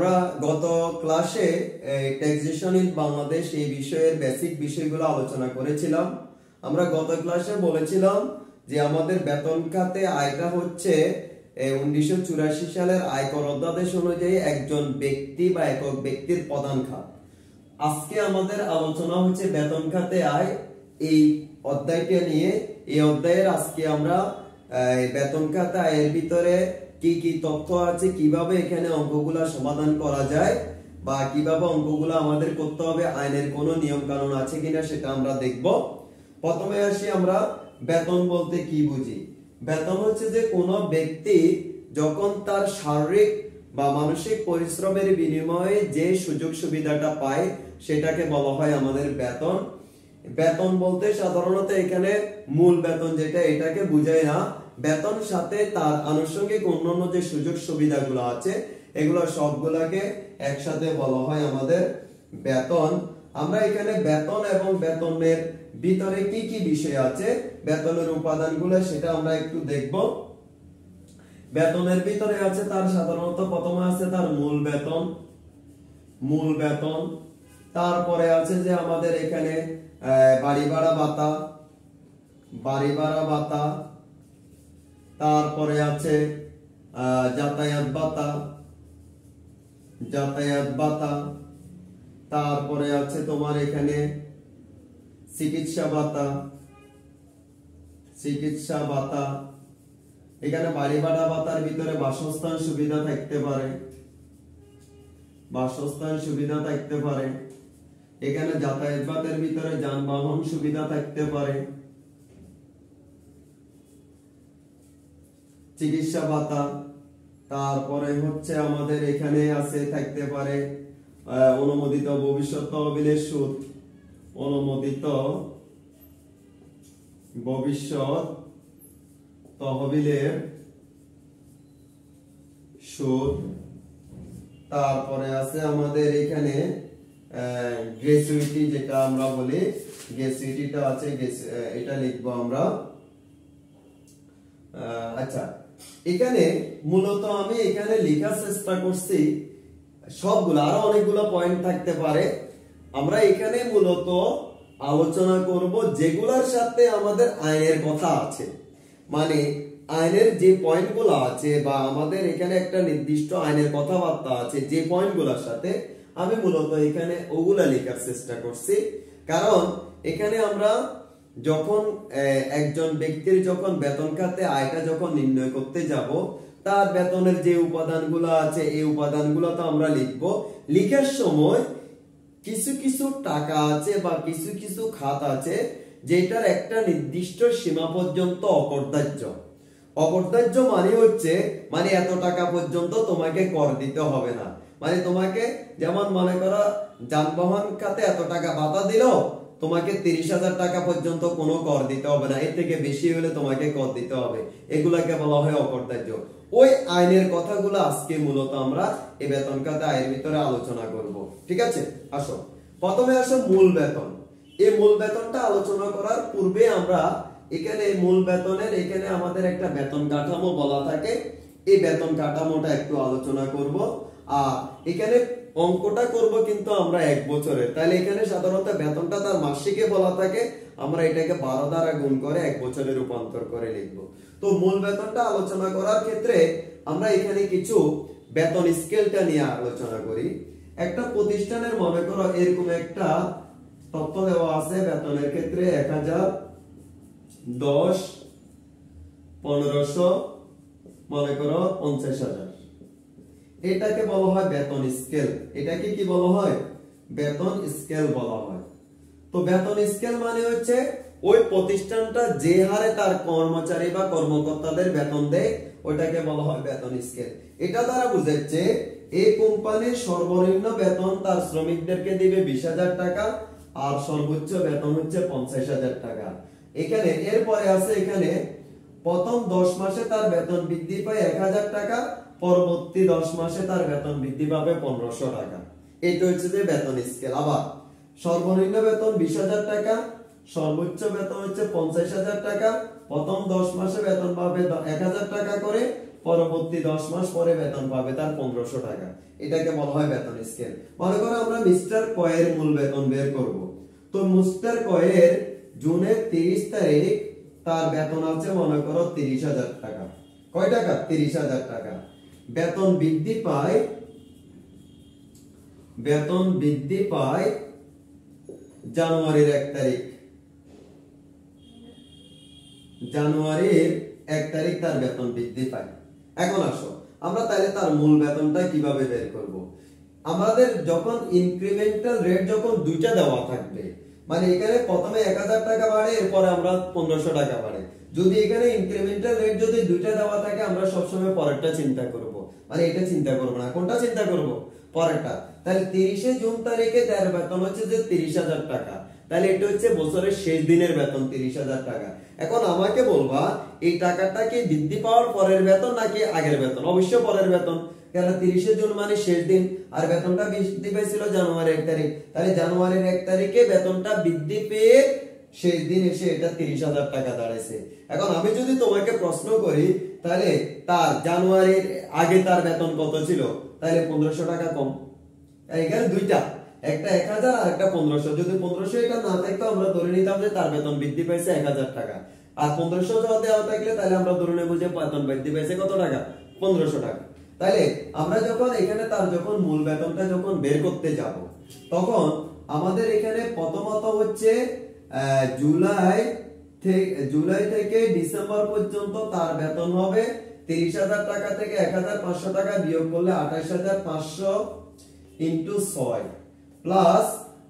আমরা গত ক্লাসে ট্যাক্সেশন ইন বাংলাদেশ এই বিষয়ের বেসিক বিষয়গুলো আলোচনা করেছিলাম। আমরা গত ক্লাসে বলেছিলাম যে আমাদের বেতন খাতে আয়টা হচ্ছে 1984 সালের আয়কর অধ্যাদেশ অনুযায়ী একজন ব্যক্তি বা একক ব্যক্তির প্রধান খাত। আজকে আমাদের আলোচনা হচ্ছে বেতন খাতে আয় এই অধ্যায়টা নিয়ে। এই অধ্যায়ের আজকে আমরা বেতন খাতে আয়ের ভিতরে কি কি তথ্য আছে, কিভাবে এখানে অঙ্কগুলা সমাধান করা যায় বা কিভাবে অঙ্কগুলা আমাদের করতে হবে, আইনের কোনো নিয়ম কানুন আছে কিনা সেটা আমরা দেখব। প্রথমে আসি আমরা বেতন বলতে কি বুঝি। বেতন হচ্ছে যে কোনো ব্যক্তি যখন তার শারীরিক বা মানসিক পরিশ্রমের বিনিময়ে যে সুযোগ সুবিধাটা পায় সেটাকে বলা হয় আমাদের বেতন। বেতন বলতে সাধারণত এখানে মূল বেতন যেটা এটাকে বুঝায় না, বেতন সাথে তার আনুষঙ্গিক অন্যান্য যে সুযোগ সুবিধাগুলো আছে এগুলো সবগুলাকে একসাথে বলা হয় আমাদের বেতন। আমরা এখানে বেতন এবং বেতনের ভিতরে কি কি বিষয় আছে, বেতনের উপাদানগুলো সেটা আমরা একটু দেখব। বেতনের ভিতরে আছে তার সাধারণত প্রথমে আছে তার মূল বেতন, তারপরে আছে যে আমাদের এখানে বাড়ি ভাড়া ভাতা, তারপরে আছে যাতায়াত ভাতা, তারপরে আছে তোমার এখানে চিকিৎসা ভাতা। এখানে বাড়ি ভাড়া ভাতার ভিতরে বাসস্থান সুবিধা থাকতে পারে, এখানে যাতায়াত ভাতার ভিতরে যানবাহন সুবিধা থাকতে পারে, চিকিৎসা ভাতা, তারপরে হচ্ছে আমাদের এখানে আছে থাকতে পারে অনুমোদিত ভবিষ্যৎ তহবিলের সুদ, তারপরে আছে আমাদের এখানে গ্র্যাচুইটি যেটা আমরা বলি, গ্র্যাচুইটিটা আছে, এটা লিখবো আমরা। আচ্ছা, এখানে মূলত আমি এখানে লেখার চেষ্টা করছি সবগুলো, আরো অনেকগুলো পয়েন্ট থাকতে পারে। আমরা এখানে মূলত আলোচনা করব যেগুলোর সাথে আমাদের আইনের কথা আছে, মানে আইনের যে পয়েন্টগুলো আছে বা আমাদের এখানে একটা নির্দিষ্ট আইনের কথাবার্তা আছে যে পয়েন্টগুলোর সাথে আমি মূলত এখানে ওগুলা লেখার চেষ্টা করছি। কারণ এখানে আমরা যখন একজন ব্যক্তির যখন বেতন খাতে আয়টা যখন নির্ণয় করতে যাব, তার বেতনের যে উপাদানগুলো আছে এই উপাদানগুলো তো আমরা লিখব। লিখার সময় কিছু কিছু টাকা আছে বা কিছু কিছু খাত আছে যেটার একটা নির্দিষ্ট সীমা পর্যন্ত অকর্তার্য মানে হচ্ছে মানে এত টাকা পর্যন্ত তোমাকে কর দিতে হবে না। মানে তোমাকে যেমন মনে করো যানবাহন খাতে এত টাকা ভাতা দিল, তোমাকে 30,000 টাকা পর্যন্ত কোনো কর দিতে হবে না, এর থেকে বেশি হলে তোমাকে কর দিতে হবে। এগুলাকে বলা হয় অকর্তার্য। ওই আইনের কথাগুলো আজকে মূলত আমরা এই বেতন খাতে আয়ের ভিতরে আলোচনা করব। ঠিক আছে, আসো প্রথমে আসো মূল বেতন। এই মূল বেতনটা আলোচনা করার পূর্বে আমরা এখানে মূল বেতনের এখানে আমাদের একটা বেতন কাঠামো বলা থাকে, এই বেতন কাঠামোটা একটু আলোচনা করব। আর এখানে অঙ্কটা করব কিন্তু আমরা 1 বছরে, তাহলে এখানে সাধারণত বেতনটা তার মাসিকে বলা থাকে, আমরা এটাকে 12 দ্বারা গুণ করে 1 বছরে রূপান্তর করে লিখব। তো মূল বেতনটা আলোচনা করার ক্ষেত্রে আমরা এখানে কিছু বেতন স্কেলটা নিয়ে আলোচনা করি। একটা প্রতিষ্ঠানের মনে করো এরকম একটা তথ্য দেওয়া আছে, বেতনের ক্ষেত্রে 1000, 10, 1500, মনে করো 50,000, এটাকে বলা হয় বেতন স্কেল। এটাকে কি বলা হয়? বেতন স্কেল বলা হয়। তো বেতন স্কেল মানে হচ্ছে ওই প্রতিষ্ঠানটা যে হারে তার কর্মচারী বা কর্মকর্তাদের বেতন দেয় ওটাকে বলা হয় বেতন স্কেল। এটা দ্বারা বুঝাচ্ছে এই কোম্পানির সর্বনিম্ন বেতন তার শ্রমিকদেরকে দিবে 20,000 টাকা আর সর্বোচ্চ বেতন হচ্ছে 50,000 টাকা। এখানে এরপরে আছে এখানে প্রথম 10 মাসে তার বেতন বৃদ্ধি পায় 1,000 টাকা, পরবর্তী 10 মাসে তার বেতন বৃদ্ধি পাবে 1500 টাকা। এটা হচ্ছে যে বেতন স্কেল। আবার সর্বনিম্ন বেতন 20,000 টাকা, সর্বোচ্চ বেতন হচ্ছে 50,000 টাকা, প্রথম 10 মাসে বেতন পাবে 1,000 টাকা করে, পরবর্তী 10 মাস পরে বেতন পাবে তার 1500 টাকা। এটাকে বলা হয় বেতন স্কেল। মনে করো আমরা মিস্টার কয়ের মূল বেতন বের করব। তো মিস্টার কয়ের জুনের 30 তারিখ তার বেতন আছে মনে করো 30,000 টাকা। কয় টাকা? 30,000 টাকা। বেতন বৃদ্ধি পায় জানুয়ারির 1 তারিখ। জানুয়ারির 1 তারিখ তার বেতন বৃদ্ধি পায়। এখন আসো আমরা তাহলে তার মূল বেতনটা কিভাবে বের করব। আমাদের যখন ইনক্রিমেন্টাল রেট যখন দুইটা দেওয়া থাকবে, মানে এখানে প্রথমে 1000 টাকা বাড়ে, এরপরে আমরা 1500 টাকা বাড়ে। যদি এখানে ইনক্রিমেন্টাল রেট যদি দুইটা দেওয়া থাকে, আমরা সবসময় পরেরটা চিন্তা করব, মানে এটা চিন্তা করব না। কোনটা চিন্তা করব? পরেরটা। তাহলে 30 জুন তারিখে তার বেতন হচ্ছে যে 30,000 টাকা। তাহলে এটা হচ্ছে বছরের শেষ দিনের বেতন 30,000 টাকা। এখন আমাকে বলবা এই টাকাটা কি বৃদ্ধি পাওয়ার পরের বেতন নাকি আগের বেতন? অবশ্যই পরের বেতন, কারণ 30 জুন মানে শেষ দিন, আর বেতনটা বৃদ্ধি পেয়েছিল জানুয়ারির 1 তারিখ। তাহলে জানুয়ারির 1 তারিখে বেতনটা বৃদ্ধি পেয়ে শেষ দিন এসে এটা 30,000 টাকা দাঁড়াইছে। এখন আমি যদি তোমাকে প্রশ্ন করি তাহলে তার জানুয়ারির আগে তার বেতন কত ছিল, তাহলে 1500 টাকা কম। এখানে দুইটা, একটা 1000 আর একটা 1500। যদি 1500 এটা না থাকতো আমরা ধরে নিতাম যে তার বেতন বৃদ্ধি পাইছে 1000 টাকা, আর 1500 দেওয়া থাকলে তাহলে আমরা ধরে নেব যে বেতন বৃদ্ধি পাইছে কত টাকা? 1500 টাকা। তাহলে আমরা যখন এখানে তার যখন মূল বেতনটা যখন বের করতে যাব, তখন আমাদের এখানে প্রথমত হচ্ছে জুলাই থেকে ডিসেম্বর পর্যন্ত তার বেতন হবে 30,000 টাকা থেকে 1,500 টাকা বিয়োগ করলে 28,500 ইনটু 6 প্লাস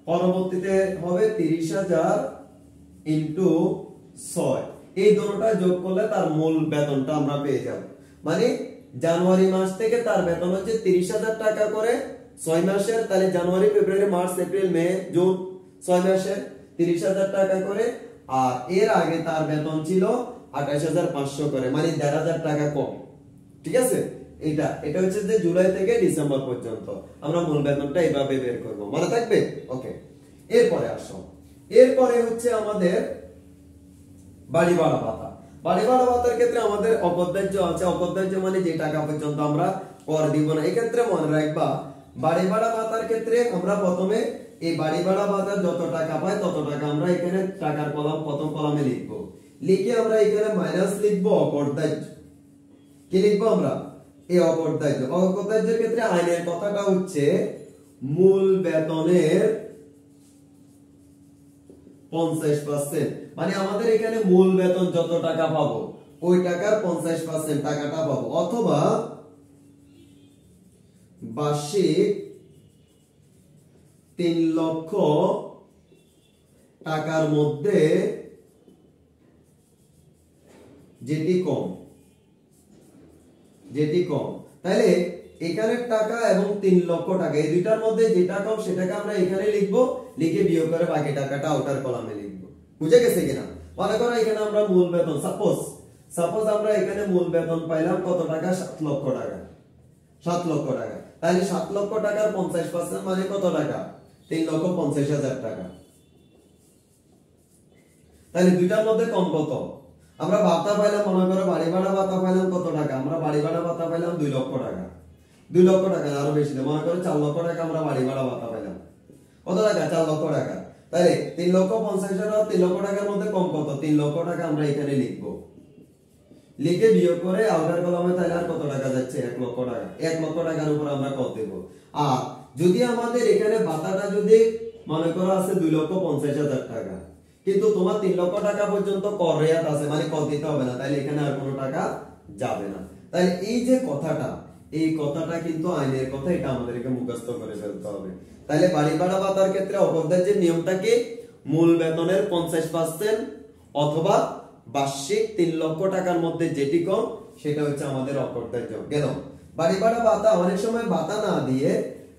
পরবর্তীতে হবে 30,000 ইনটু 6। এই দুটোটা যোগ করলে তার মূল বেতনটা আমরা পেয়ে যাব। মানে জানুয়ারি মাস থেকে তার বেতন হচ্ছে 30,000 টাকা করে 6 মাসের। তাহলে জানুয়ারি, ফেব্রুয়ারি, মার্চ, এপ্রিল, মে, জুন 6 মাসের 30,000 টাকা করে। আর এর আগে তার বেতন ছিল 28,500 করে, মানে 1,500 টাকা কম। ঠিক আছে? এটা হচ্ছে যে জুলাই থেকে ডিসেম্বর পর্যন্ত আমরা মূল বেতনটা এইভাবে বের করব। মনে থাকবে? ওকে। এরপরে আসো, এরপরে হচ্ছে আমাদের বাড়ি ভাড়া ভাতা। বাড়ি ভাড়া ভাতার ক্ষেত্রে আমাদের অপদার্য আছে। অপদার্য মানে যে টাকা পর্যন্ত আমরা কর দিব না। এই ক্ষেত্রে মনে রাখবা বাড়ি ভাড়া ভাতার ক্ষেত্রে আমরা প্রথমে এই বাড়ি ভাড়া ভাতা যত টাকা পাই তত টাকা আমরা এখানে টাকার কলাম প্রথম কলামে লিখবো। লিখে আমরা এখানে মাইনাস লিখবো অপদার্য। কি লিখবো আমরা? এই অপদার্য। অপদার্যের ক্ষেত্রে আইনের কথাটা হচ্ছে মূল বেতনের 50%। মানে আমাদের এখানে মূল বেতন যত টাকা পাবো ওই টাকার 50% টাকাটা পাবো, অথবা বার্ষিক 3 লক্ষ টাকার মধ্যে যেটি কম। তাহলে এখানে টাকা এবং 3 লক্ষ টাকা এই দুইটার মধ্যে যেটা কম সেটাকে আমরা এখানে লিখবো, লিখে বিয়োগ করে বাকি টাকাটা আউটার কলামে লিখবো। বুঝে গেছে কিনা? মনে করো এখানে আমরা মূল বেতন সাপোজ আমরা এখানে মূল বেতন পাইলাম কত টাকা? 7 লক্ষ টাকা। 7 লক্ষ টাকা। তাহলে 7 লক্ষ টাকার 50% মানে কত টাকা? 3,50,000 টাকা। তাহলে দুইটার মধ্যে কম কত? আমরা ভাতা পাইলাম, মনে করো বাড়ি ভাড়া ভাতা পাইলাম কত টাকা? আমরা বাড়ি ভাড়া ভাতা পাইলাম 2 লক্ষ টাকা। 2 লক্ষ টাকা আরো বেশি না, মনে করো 4 লক্ষ টাকা আমরা বাড়ি ভাড়া ভাতা পাইলাম। কত টাকা? 4 লক্ষ টাকা। তাহলে 3,50,000 3 লক্ষ টাকার মধ্যে কম কত? 3 লক্ষ টাকা আমরা এখানে লিখবো। লিখে বিয়োগ করে আউটার কলামে তাহলে আর কত টাকা যাচ্ছে? 1 লক্ষ টাকা। 1 লক্ষ টাকার উপর আমরা কত দেব? আর যদি আমাদের এখানে ভাতাটা যদি মনে করো আছে 2,50,000 টাকা, কিন্তু তোমার 3 লক্ষ টাকা পর্যন্ত কর রেয়াত আছে, মানে কর দিতে হবে না, তাহলে এখানে আর কোনো টাকা যাবে না। তাহলে এই যে কথাটা, এই কথাটা কিন্তু আইনের কথা, এটা আমাদেরকে মুখস্থ করে ফেলতে হবে। তাহলে বাড়ি ভাড়া ভাতার ক্ষেত্রে অপদার্যের নিয়মটা কি? মূল বেতনের 50% অথবা বার্ষিক 3 লক্ষ টাকার মধ্যে যেটি কম সেটা হচ্ছে আমাদের অপদার্য। গেল। বাড়ি ভাড়া ভাতা অনেক সময় ভাতা না দিয়ে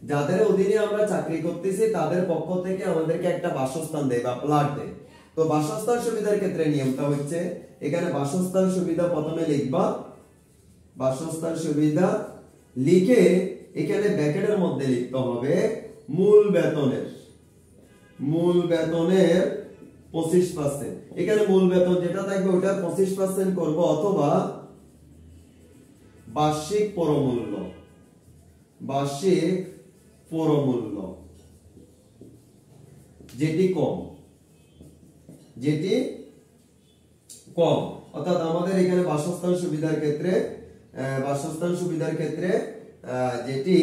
যাদের অধীনে আমরা চাকরি করতেছি তাদের পক্ষ থেকে আমাদেরকে একটা বাসস্থান দেয় বা প্লট দেয়। তো বাসস্থান সুবিধার ক্ষেত্রে নিয়মটা হচ্ছে এখানে বাসস্থান সুবিধা প্রথমে লিখবা। বাসস্থান সুবিধা লিখে এখানে ব্র্যাকেটের মধ্যে লিখতে হবে মূল বেতনের 25%। এখানে মূল বেতন যেটা থাকবে ওটা 25% করব, অথবা বার্ষিক পরমূল্য, বার্ষিক পরমূল্য যেটি কম, যেটি কম, অর্থাৎ আমাদের এখানে বাসস্থান সুবিধার ক্ষেত্রে যেটি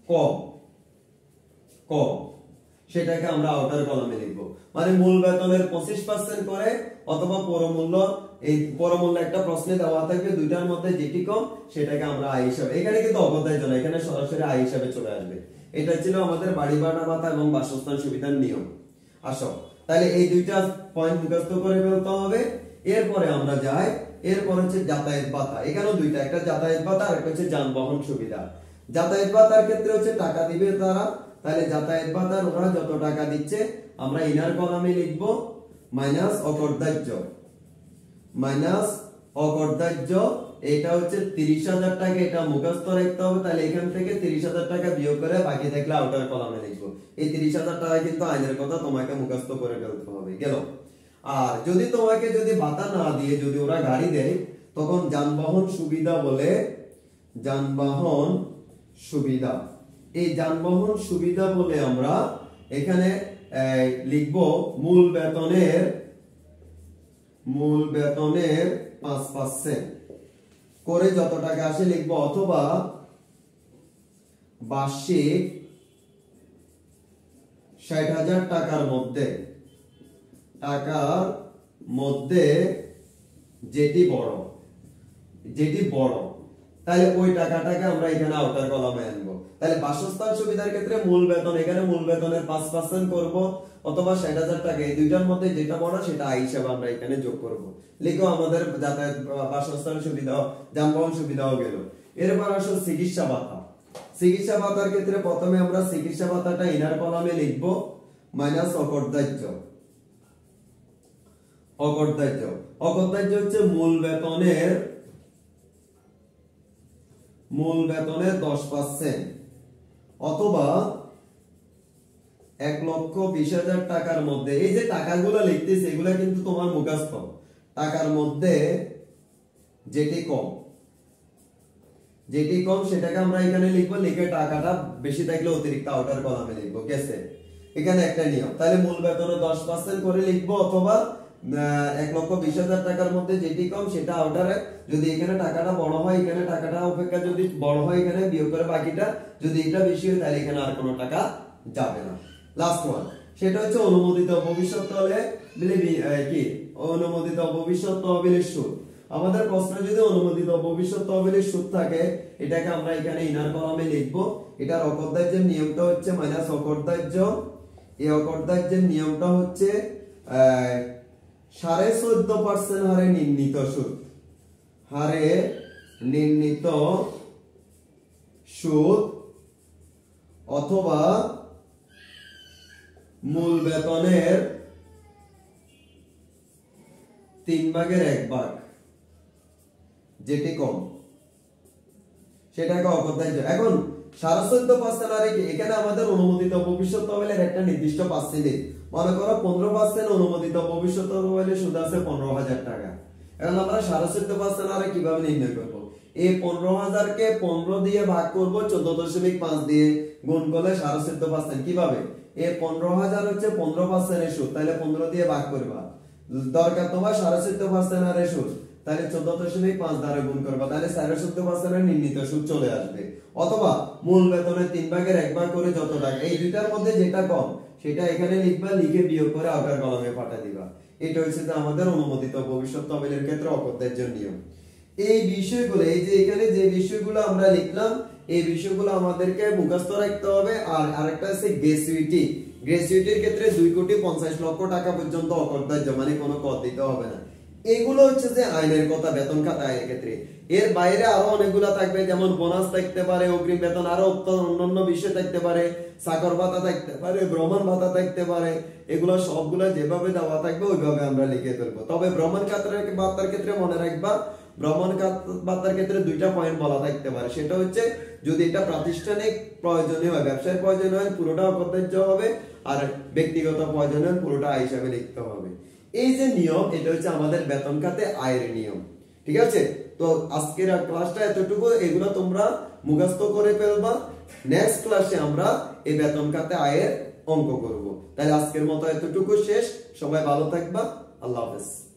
কম কম সেটাকে আমরা আউটার কলামে লিখব। মানে মূল বেতনের 25% করে অথবা পরমূল্য, এই পরমূল্য একটা প্রশ্নে দেওয়া থাকবে, দুইটার মধ্যে যেটি কম সেটাকে আমরা আয় হিসাবে, এখানে কিন্তু অবদার্য না, এখানে সরাসরি আয় হিসাবে চলে আসবে। এটা ছিল আমাদের বাড়ি ভাড়া ভাতা এবং বাসস্থান সুবিধার নিয়ম। আসো তাহলে এই দুইটা পয়েন্ট মুখস্থ করে ফেলতে হবে। এরপরে আমরা যাই, এরপর হচ্ছে যাতায়াত ভাতা। এখানেও দুইটা, একটা যাতায়াত ভাতা আর একটা হচ্ছে যানবাহন সুবিধা। যাতায়াত ভাতার ক্ষেত্রে হচ্ছে টাকা দিবে তারা, তাহলে যাতায়াত ভাতার ওরা যত টাকা দিচ্ছে আমরা ইনার কলামে লিখব মাইনাস অকর্তব্য, মাইনাস অকর্তব্য। এটা হচ্ছে 30,000 টাকা, এটা মুখস্থ রাখতে হবে। তাহলে এখান থেকে 30,000 টাকা বিয়োগ করে বাকি থাকলে আউটার কলামে লিখবো। এই 30,000 টাকা কিন্তু আইনের কথা তোমাকে মুখস্থ করে ফেলতে হবে, গেল। আর যদি তোমাকে ভাতা না দিয়ে যদি ওরা গাড়ি দেয়, তখন যানবাহন সুবিধা বলে, যানবাহন সুবিধা, এই যানবাহন সুবিধা বলে আমরা এখানে লিখব মূল বেতনের 5% করে যত টাকা আসে লিখব, অথবা বার্ষিক 60,000 টাকার মধ্যে যেটি বড়, তাহলে ওই টাকাটাকে আমরা এখানে আউটার কলামে আনবো। তাহলে বাসস্থান সুবিধার ক্ষেত্রে মূল বেতন, এখানে মূল বেতনের 5% করব, অথবা 60,000 টাকা, এই দুইটার মধ্যে যেটা বড় সেটা আয় হিসাবে আমরা এখানে যোগ করব। লিখো আমাদের যাতায়াত, বাসস্থান সুবিধা, যানবাহন সুবিধাও গেল। এরপর আসো চিকিৎসা ভাতা। চিকিৎসা ভাতার ক্ষেত্রে প্রথমে আমরা চিকিৎসা ভাতাটা ইনার কলামে লিখব মাইনাস অকর্তব্য। অকর্তব্য হচ্ছে মূল বেতনের 10%, অথবা 1,20,000 টাকার মধ্যে। এই যে টাকাগুলো লিখতেছি এগুলা কিন্তু তোমার মুখস্থ, টাকার মধ্যে যেটি কম সেটাকে আমরা এখানে লিখবো, লিখে টাকাটা বেশি থাকলে অতিরিক্ত আউটার কলামে লিখবো। গেছে? এখানে একটা নিয়ম। তাহলে মূল বেতনের 10% করে লিখবো, অথবা 1,20,000 টাকার মধ্যে যেটি কম সেটা আউটারে। যদি এখানে টাকাটা বড় হয়, এখানে টাকাটা অপেক্ষা যদি বড় হয় এখানে বিয়োগ করে বাকিটা, যদি এটা বেশি হয় তাহলে এখানে আর কোনো টাকা যাবে না। লাস্ট ওয়ান, সেটা হচ্ছে অনুমোদিত ভবিষ্যৎ অনুমোদিত ভবিষ্যৎ তহবিলের সুদ। আমাদের প্রশ্নে যদি অনুমোদিত ভবিষ্যৎ তহবিলের সুদ থাকে, এটাকে আমরা এখানে ইনার কলামে লিখবো। এটার অকর্তব্যের নিয়মটা হচ্ছে মাইনাস অকর্তব্য। এই অকর্তব্যের নিয়মটা হচ্ছে 14.5% হারে নির্ণীত সুদ, অথবা মূল বেতনের 3/1 যেটি কম সেটাকে অকর্তব্য। এখন 14.5% হারে এখানে আমাদের অনুমোদিত ভবিষ্যৎ তহবিলের একটা নির্দিষ্ট পার্সেন্টেজ, মনে করো 15% অনুমোদিত ভবিষ্যৎ তহবিলের সুদ আছে 15,000 টাকা। এখন আমরা 14.5% হারে কিভাবে নির্ণয় করব? এই 15,000 কে 15 দিয়ে ভাগ করব, 14.5 দিয়ে গুণ করলে 14.5%। কিভাবে? এই 15,000 হচ্ছে 15% এর সুদ, তাহলে 15 দিয়ে ভাগ করবা। দরকার তোমার 14.5% হারে সুদ, তাহলে 14.5 দ্বারা গুণ করবা, তাহলে 14.5% এর নির্ণীত সুদ চলে আসবে। অথবা মূল বেতনের 3/1 করে যত টাকা, এই দুইটার মধ্যে যেটা কম সেটা এখানে লিখবা, লিখে বিয়োগ করে আউটার কলামে পাঠিয়ে দিবা। এটা হচ্ছে আমাদের অনুমোদিত ভবিষ্যৎ তহবিলের ক্ষেত্রে অকর্তব্যের নিয়ম। এই বিষয়গুলো, এই যে এখানে যে বিষয়গুলো আমরা লিখলাম, এই বিষয়গুলো আমাদেরকে মুখস্থ রাখতে হবে। আর আরেকটা আছে গ্র্যাচুইটি। গ্র্যাচুইটির ক্ষেত্রে 2,50,00,000 টাকা পর্যন্ত অকর্তব্য, মানে কোনো কর দিতে হবে না। এগুলো হচ্ছে যে আইনের কথা, বেতন খাতা আইনের ক্ষেত্রে। এর বাইরে আরো অনেকগুলো থাকবে, যেমন বোনাস থাকতে পারে, অগ্রিম বেতন, আরো অন্যান্য বিষয় থাকতে পারে, চাকর ভাতা থাকতে পারে, ভ্রমণ ভাতা থাকতে পারে। এগুলো সবগুলো যেভাবে দেওয়া থাকবে ওইভাবে আমরা লিখে ফেলবো। তবে ভ্রমণ ভাতার ক্ষেত্রে মনে রাখবা, ভ্রমণ ভাতার ক্ষেত্রে দুইটা পয়েন্ট বলা থাকতে পারে। সেটা হচ্ছে যদি এটা প্রাতিষ্ঠানিক প্রয়োজনে হয়, ব্যবসায়ের প্রয়োজনে হয়, পুরোটা অকর্তব্য হবে, আর ব্যক্তিগত প্রয়োজনে পুরোটা আয় হিসাবে লিখতে হবে। এই যে নিয়ম, এটা হচ্ছে আমাদের বেতন খাতে আয়ের নিয়ম। ঠিক আছে? তো আজকের ক্লাসটা এতটুকু, এগুলো তোমরা মুখস্থ করে ফেলবা। নেক্সট ক্লাসে আমরা এই বেতন খাতে আয়ের অঙ্ক করব। তাহলে আজকের মতো এতটুকু শেষ। সবাই ভালো থাকবা। আল্লাহ হাফেজ।